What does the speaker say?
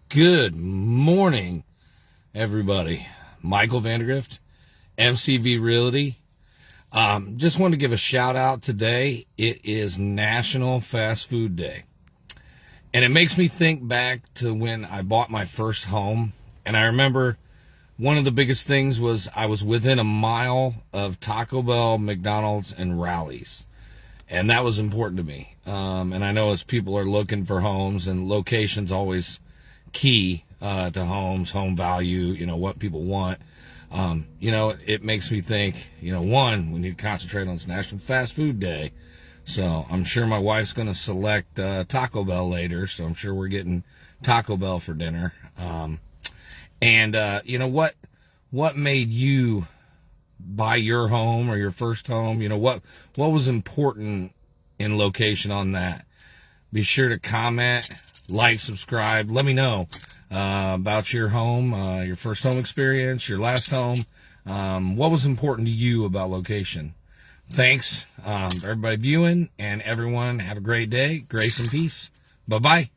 Good morning, everybody. Michael Vandergrift, MCV Realty. Just wanted to give a shout out today. It is National Fast Food Day. And it makes me think back to when I bought my first home. And I remember one of the biggest things was I was within a mile of Taco Bell, McDonald's, and Rally's. And that was important to me. And I know as people are looking for homes, and location's always key to homes, home value, what people want. It makes me think, one, we need to concentrate on this National Fast Food Day. So I'm sure my wife's going to select Taco Bell later, so I'm sure we're getting Taco Bell for dinner. What made you buy your home or your first home? What was important in location on that? Be sure to comment, like, subscribe. Let me know about your home, your first home experience, your last home. What was important to you about location? Thanks for everybody viewing, and everyone have a great day. Grace and peace. Bye-bye.